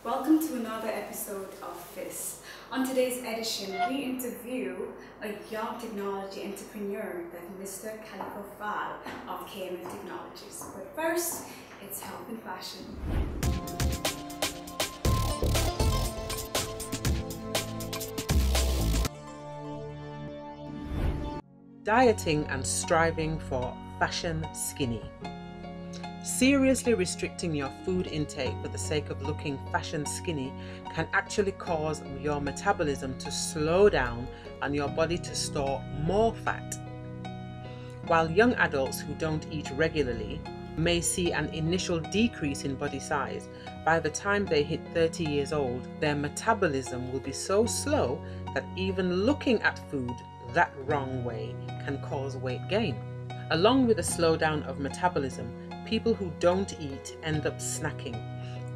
Welcome to another episode of Fess. On today's edition, we interview a young technology entrepreneur, that Mr. MediaMatic of KMF Technologies. But first, it's health and fashion. Dieting and striving for fashion skinny. Seriously restricting your food intake for the sake of looking fashion skinny can actually cause your metabolism to slow down and your body to store more fat. While young adults who don't eat regularly may see an initial decrease in body size, by the time they hit 30 years old, their metabolism will be so slow that even looking at food that wrong way can cause weight gain. Along with a slowdown of metabolism, people who don't eat end up snacking,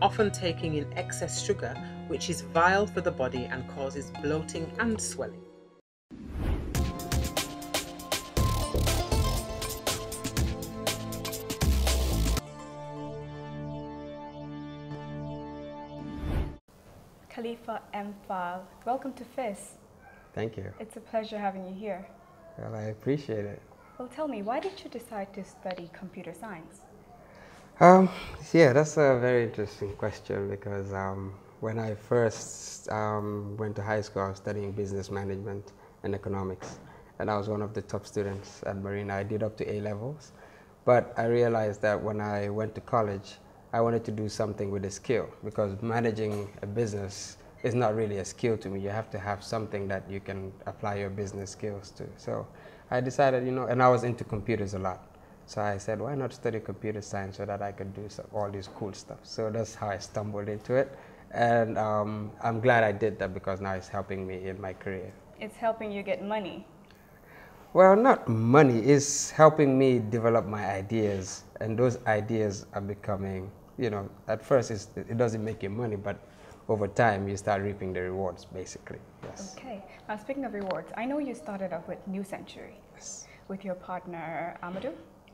often taking in excess sugar, which is vile for the body and causes bloating and swelling. Khalifa M. Welcome to Fess. Thank you. It's a pleasure having you here. Well, I appreciate it. Well, tell me, why did you decide to study computer science? Yeah, that's a very interesting question because when I first went to high school, I was studying business management and economics, and I was one of the top students at Marina. I did up to A-levels, but I realized that when I went to college, I wanted to do something with a skill because managing a business is not really a skill to me. You have to have something that you can apply your business skills to. So I decided, and I was into computers a lot. So I said, why not study computer science so that I could do all this cool stuff? So that's how I stumbled into it. And I'm glad I did that because now it's helping me in my career. It's helping you get money. Well, not money. It's helping me develop my ideas. And those ideas are becoming, at first it doesn't make you money, but over time you start reaping the rewards, basically. Yes. Okay. Now, speaking of rewards, I know you started off with New Century. Yes. With your partner, Amadou.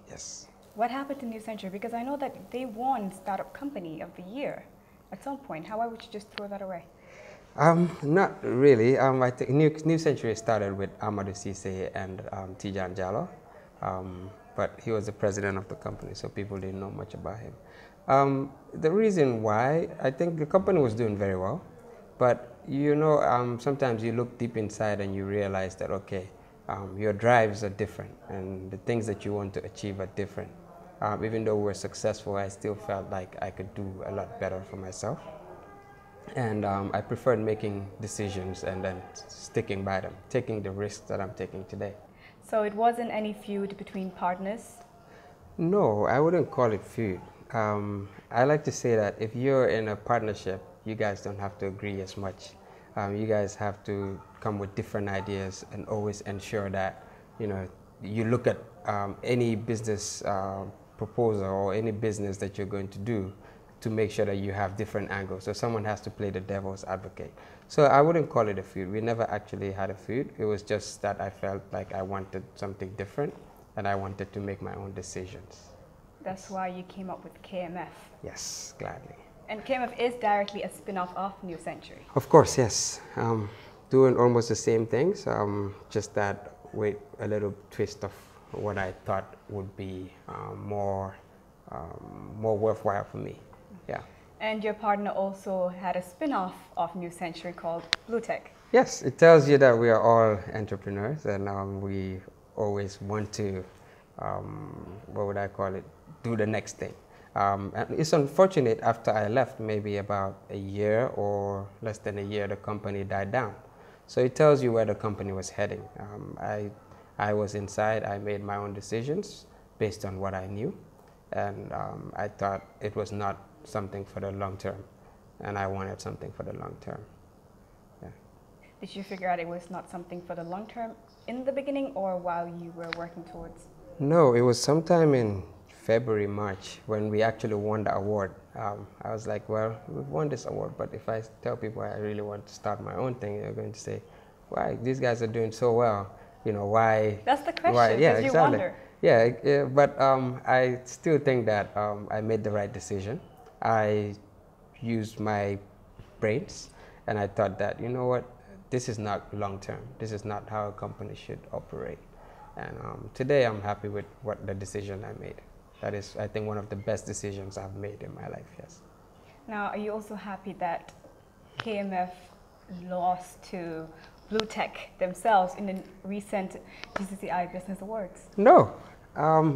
Yes. What happened to New Century? Because I know that they won Startup Company of the Year at some point. Why would you just throw that away? Not really. I think New Century started with Amadou Cisse and Tijan Jallo, but he was the president of the company, so people didn't know much about him. The reason why, I think the company was doing very well, but sometimes you look deep inside and you realize that, okay, your drives are different and the things that you want to achieve are different. Even though we were successful, I still felt like I could do a lot better for myself. And I preferred making decisions and then sticking by them, taking the risks that I'm taking today. So it wasn't any feud between partners? No, I wouldn't call it feud. I like to say that if you're in a partnership, you guys don't have to agree as much. You guys have to come with different ideas and always ensure that, you look at any business proposal or any business that you're going to do to make sure that you have different angles. So someone has to play the devil's advocate. So I wouldn't call it a feud. We never actually had a feud. It was just that I felt like I wanted something different and I wanted to make my own decisions. That's why you came up with KMF. Yes, gladly. And KMF is directly a spin-off of New Century. Of course, yes. Doing almost the same things, just that with a little twist of what I thought would be more worthwhile for me. Yeah. And your partner also had a spin-off of New Century called Blue Tech. Yes, it tells you that we are all entrepreneurs and we always want to, what would I call it, do the next thing. And it's unfortunate after I left, maybe about a year or less than a year, the company died down. So it tells you where the company was heading. I was inside, I made my own decisions based on what I knew. And I thought it was not something for the long term. And I wanted something for the long term. Yeah. Did you figure out it was not something for the long term in the beginning or while you were working towards? No, it was sometime in February, March, when we actually won the award. I was like, well, we've won this award, but if I tell people I really want to start my own thing, they're going to say, why? These guys are doing so well. Why? That's the question, why? Yeah, you exactly. wonder. Yeah, but I still think that I made the right decision. I used my brains, and I thought that, you know what, this is not long term. This is not how a company should operate. And today I'm happy with what the decision I made. That is, I think, one of the best decisions I've made in my life, yes. Now, are you also happy that KMF lost to Blue Tech themselves in the recent GCCI Business Awards? No.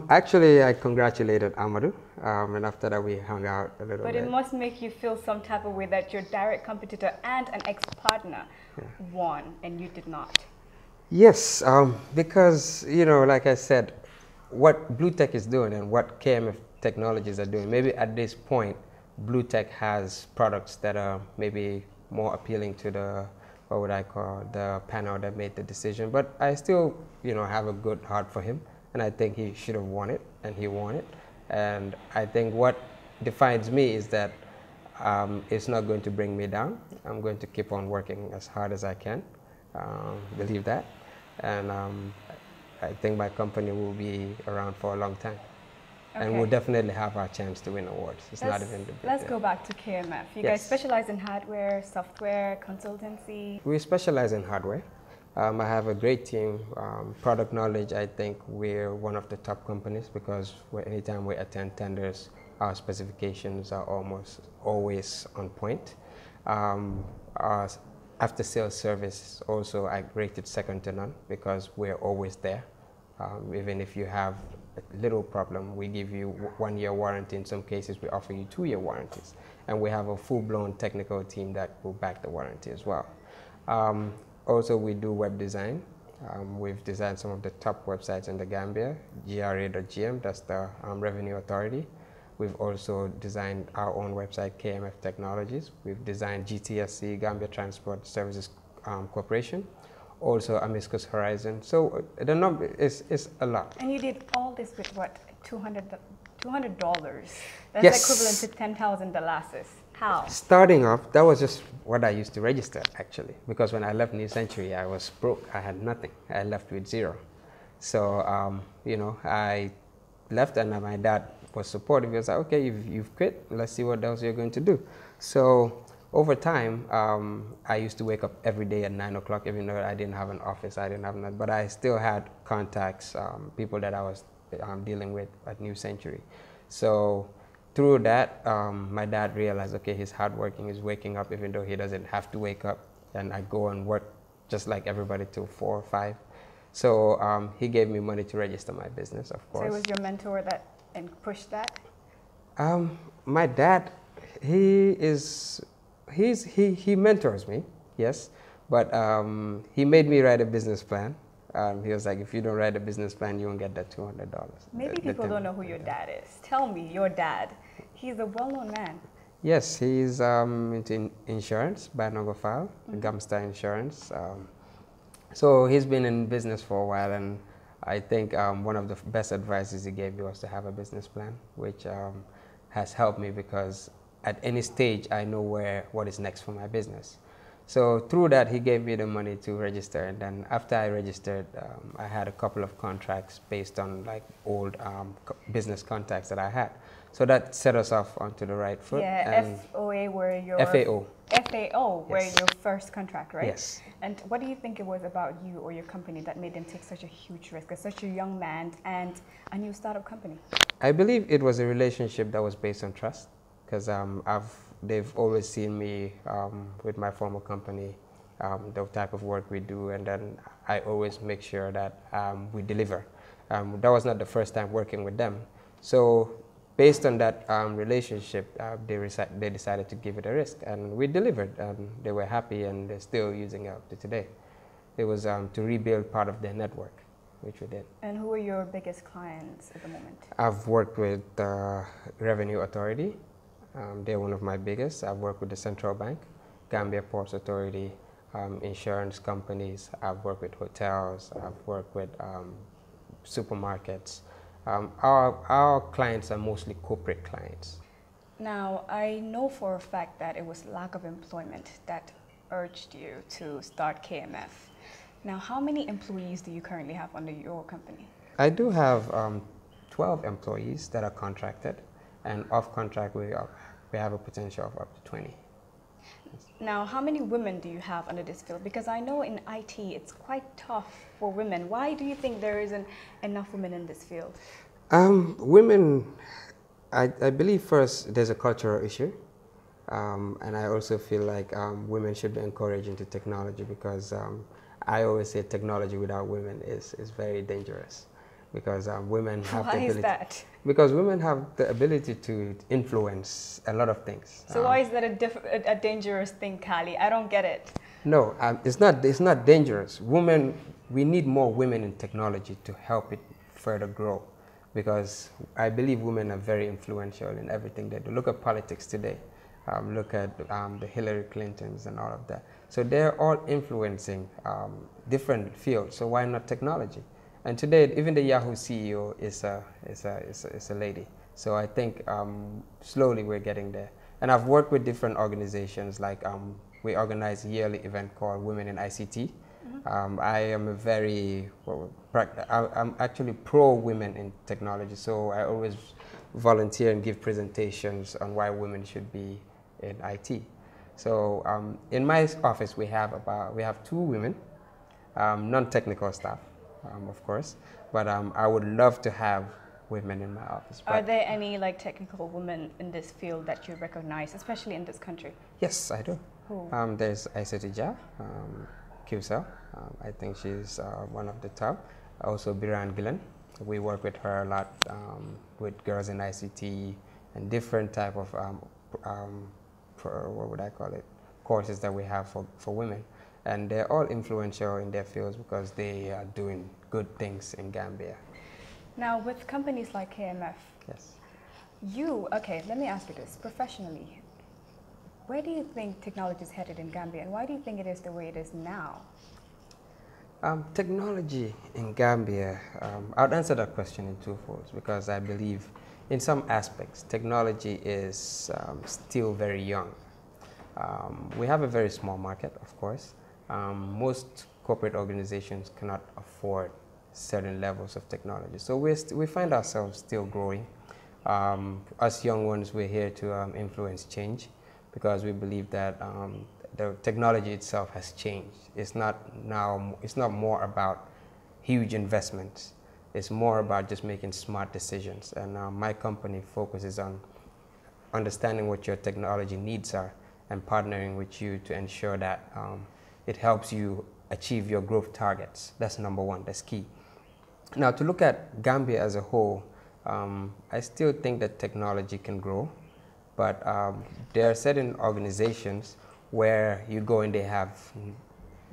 Actually, I congratulated Amadou, and after that we hung out a little bit. But it must make you feel some type of way that your direct competitor and an ex-partner won, and you did not. Yes, because, you know, like I said, what Blue Tech is doing and what KMF technologies are doing, maybe at this point, Blue Tech has products that are maybe more appealing to the, what would I call, the panel that made the decision. But I still, you know, have a good heart for him, and I think he should have won it, and he won it. And I think what defines me is that it's not going to bring me down. I'm going to keep on working as hard as I can, believe that. And I think my company will be around for a long time. Okay. And we'll definitely have our chance to win awards. It's not even the big Let's go back to KMF. You guys specialize in hardware, software, consultancy? We specialize in hardware. I have a great team. Product knowledge, I think we're one of the top companies because anytime we attend tenders, our specifications are almost always on point. Our after-sales service also, I rate it second to none because we're always there. Even if you have a little problem, we give you 1-year warranty. In some cases, we offer you 2-year warranties. And we have a full-blown technical team that will back the warranty as well. Also, we do web design. We've designed some of the top websites in the Gambia, GRA.gm, that's the Revenue Authority. We've also designed our own website, KMF Technologies. We've designed GTSC, Gambia Transport Services Corporation. Also Amiscus Horizon. So the number is a lot. And you did all this with what, $200? That's equivalent to 10,000 dollars. How? Starting off, that was just what I used to register actually, because when I left New Century, I was broke. I had nothing. I left with zero. So you know, I left, and my dad was supportive. He was like, okay, you've quit. Let's see what else you're going to do. So over time, I used to wake up every day at 9 o'clock, even though I didn't have an office, I didn't have nothing, but I still had contacts, people that I was dealing with at New Century. So through that, my dad realized, okay, he's hardworking, he's waking up even though he doesn't have to wake up, and I go and work just like everybody till 4 or 5. So he gave me money to register my business, of course. So it was your mentor that pushed that? My dad, he mentors me, yes, but he made me write a business plan. He was like, if you don't write a business plan, you won't get that $200. Maybe people don't know who your dad is. Tell me, your dad. He's a well-known man. Yes, he's into insurance, buy no go file, Gamstar Insurance. So he's been in business for a while, and I think one of the best advices he gave me was to have a business plan, which has helped me because at any stage, I know what is next for my business. So through that, he gave me the money to register. And then after I registered, I had a couple of contracts based on like old business contacts that I had. So that set us off onto the right foot. Yeah, FOA were your... FAO. FAO were your first contract, right? Yes. And what do you think it was about you or your company that made them take such a huge risk as such a young man and a new startup company? I believe it was a relationship that was based on trust. Because they've always seen me with my former company, the type of work we do, and then I always make sure that we deliver. That was not the first time working with them. So based on that relationship, they decided to give it a risk, and we delivered. They were happy, and they're still using it up to today. It was to rebuild part of their network, which we did. And who are your biggest clients at the moment? I've worked with the Revenue Authority. They're one of my biggest. I've worked with the Central Bank, Gambia Ports Authority, insurance companies. I've worked with hotels. I've worked with supermarkets. Our clients are mostly corporate clients. Now, I know for a fact that it was lack of employment that urged you to start KMF. Now, how many employees do you currently have under your company? I do have 12 employees that are contracted. And off contract, we have a potential of up to 20. Now, how many women do you have under this field? Because I know in IT it's quite tough for women. Why do you think there isn't enough women in this field? Women, I believe first there's a cultural issue. And I also feel like women should be encouraged into technology because I always say technology without women is very dangerous because women have the ability. Why is that? Because women have the ability to influence a lot of things. So why is that a dangerous thing, Kali? I don't get it. No, it's not dangerous. Women, we need more women in technology to help it further grow because I believe women are very influential in everything they do. Look at politics today. Look at the Hillary Clintons and all of that. So they're all influencing different fields. So why not technology? And today, even the Yahoo CEO is a lady. So I think slowly we're getting there. And I've worked with different organizations. Like we organize a yearly event called Women in ICT. I am a very I'm actually pro women in technology. So I always volunteer and give presentations on why women should be in IT. So in my office we have 2 women, non-technical staff, of course, but I would love to have women in my office. Are there any like technical women in this field that you recognize, especially in this country? Yes, I do. Who? There's Aisatija Qsel. I think she's one of the top. Also Biran Gillen. We work with her a lot with girls in ICT and different type of what would I call it, courses that we have for women, and they're all influential in their fields because they are doing good things in Gambia. Now with companies like KMF, yes, okay, let me ask you this professionally. Where do you think technology is headed in Gambia, and why do you think it is the way it is now? Technology in Gambia, I'll answer that question in 2 folds because I believe in some aspects technology is still very young. We have a very small market, of course. Most corporate organizations cannot afford certain levels of technology. So we find ourselves still growing. Us young ones, we're here to influence change because we believe that the technology itself has changed. It's not more about huge investments. It's more about just making smart decisions. And my company focuses on understanding what your technology needs are and partnering with you to ensure that it helps you achieve your growth targets. That's number 1, that's key. Now to look at Gambia as a whole, I still think that technology can grow, but there are certain organizations where you go and they have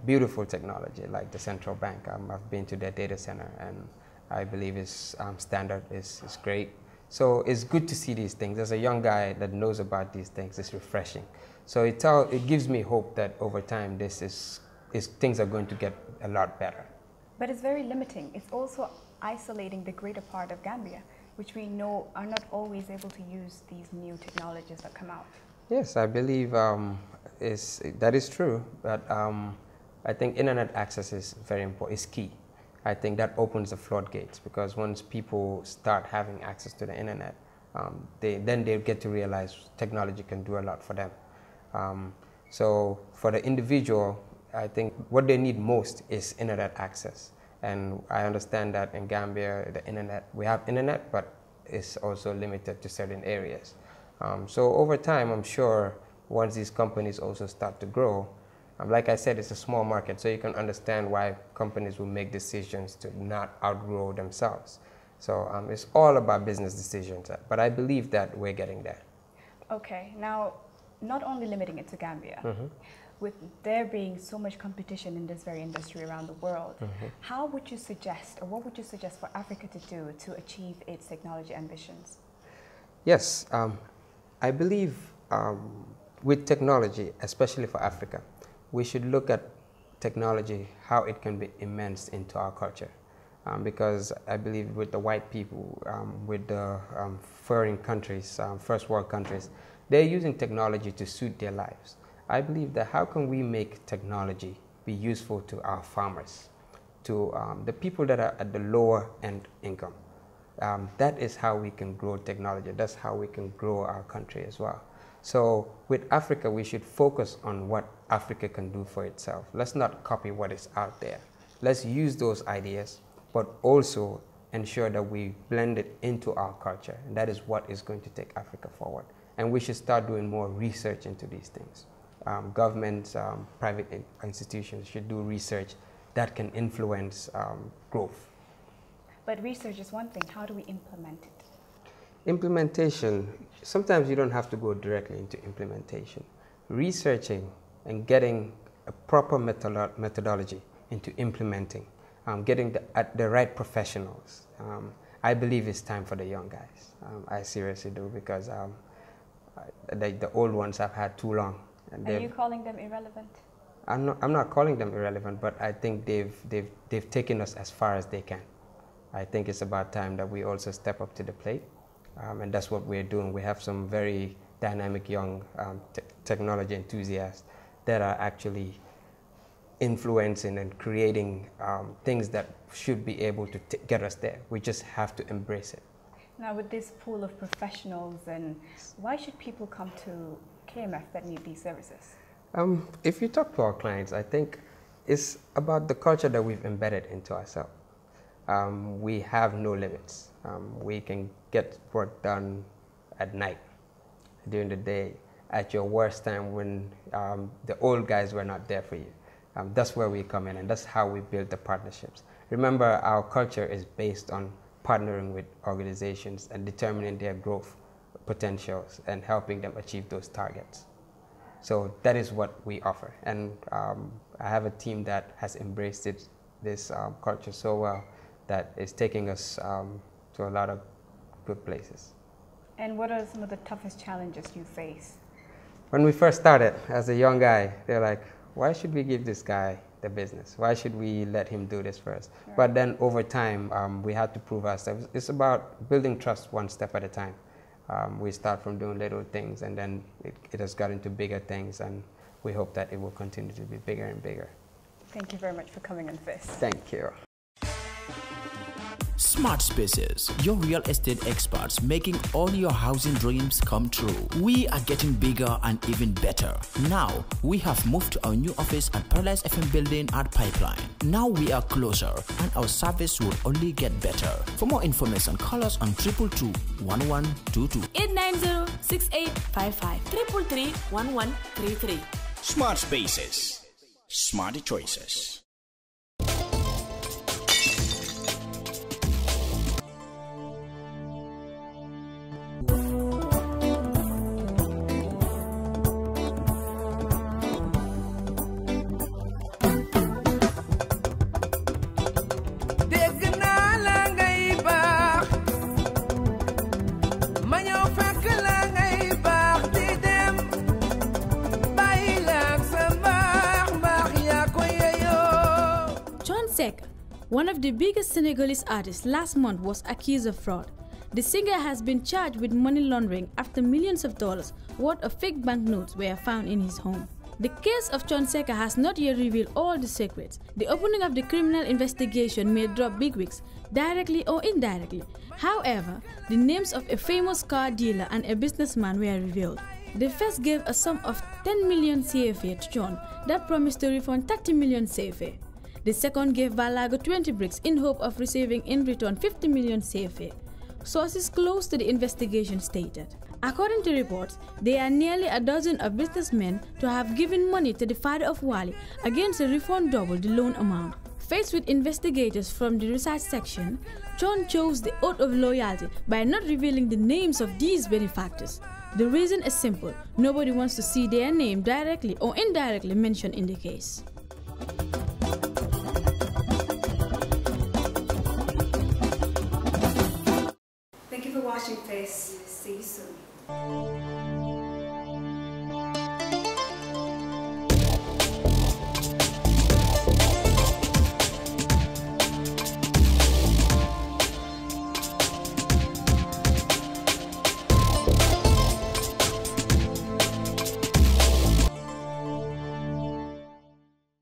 beautiful technology, like the central bank. I've been to their data center and I believe its standard is great. So it's good to see these things. As a young guy that knows about these things, it's refreshing. So it gives me hope that over time things are going to get a lot better. But it's very limiting. It's also isolating the greater part of Gambia, which we know are not always able to use these new technologies that come out. Yes, I believe that is true, but I think internet access is very important, it's key. I think that opens the floodgates because once people start having access to the internet, then they get to realize technology can do a lot for them. So for the individual, I think what they need most is internet access. And I understand that in Gambia, we have internet, but it's also limited to certain areas. So over time, I'm sure once these companies also start to grow, like I said, it's a small market, so you can understand why companies will make decisions to not outgrow themselves. So it's all about business decisions, but I believe that we're getting there. Okay, now not only limiting it to Gambia, with there being so much competition in this very industry around the world, how would you suggest, or what would you suggest for Africa to do to achieve its technology ambitions? Yes, I believe with technology, especially for Africa, we should look at technology, how it can be immersed into our culture. Because I believe with the white people, with the foreign countries, first world countries, they're using technology to suit their lives. I believe that how can we make technology be useful to our farmers, to the people that are at the lower end income. That is how we can grow technology. That's how we can grow our country as well. So with Africa, we should focus on what Africa can do for itself. Let's not copy what is out there. Let's use those ideas, but also ensure that we blend it into our culture. And that is what is going to take Africa forward. And we should start doing more research into these things. Governments, private institutions should do research that can influence growth. But research is one thing. How do we implement it? Implementation, sometimes you don't have to go directly into implementation. Researching and getting a proper methodology into implementing, getting the right professionals. I believe it's time for the young guys. I seriously do, because the old ones have had too long. And are you calling them irrelevant? I'm not calling them irrelevant, but I think they've taken us as far as they can. I think it's about time that we also step up to the plate. And that's what we're doing. We have some very dynamic young technology enthusiasts that are actually influencing and creating things that should be able to get us there. We just have to embrace it. Now, with this pool of professionals, and why should people come to KMF that need these services? If you talk to our clients, I think it's about the culture that we've embedded into ourselves. We have no limits. We can get work done at night, during the day, at your worst time when the old guys were not there for you. That's where we come in, and that's how we build the partnerships. Remember, our culture is based on partnering with organizations and determining their growth potentials and helping them achieve those targets. So that is what we offer. And I have a team that has embraced this culture so well that is taking us to a lot of good places. And what are some of the toughest challenges you face? When we first started, as a young guy, they're like, why should we give this guy the business? Why should we let him do this first? Right. But then over time, we had to prove ourselves. It's about building trust one step at a time. We start from doing little things, and then it has got into bigger things, and we hope that it will continue to be bigger and bigger. Thank you very much for coming on Fess. Thank you. Smart Spaces, your real estate experts making all your housing dreams come true. We are getting bigger and even better. Now, we have moved to our new office at Paradise FM building at Pipeline. Now we are closer and our service will only get better. For more information, call us on 222-1122. 890-6855 333-1133. Smart Spaces, smart choices. One of the biggest Senegalese artists last month was accused of fraud. The singer has been charged with money laundering after millions of dollars worth of fake banknotes were found in his home. The case of Thione Seck has not yet revealed all the secrets. The opening of the criminal investigation may drop bigwigs, directly or indirectly. However, the names of a famous car dealer and a businessman were revealed. The first gave a sum of 10 million CFA to Thione that promised to refund 30 million CFA. The second gave Balago 20 bricks in hope of receiving in return 50 million CFA. Sources close to the investigation stated. According to reports, there are nearly a dozen of businessmen to have given money to the father of Wali against a refund double the loan amount. Faced with investigators from the research section, Thione chose the oath of loyalty by not revealing the names of these benefactors. The reason is simple: nobody wants to see their name directly or indirectly mentioned in the case.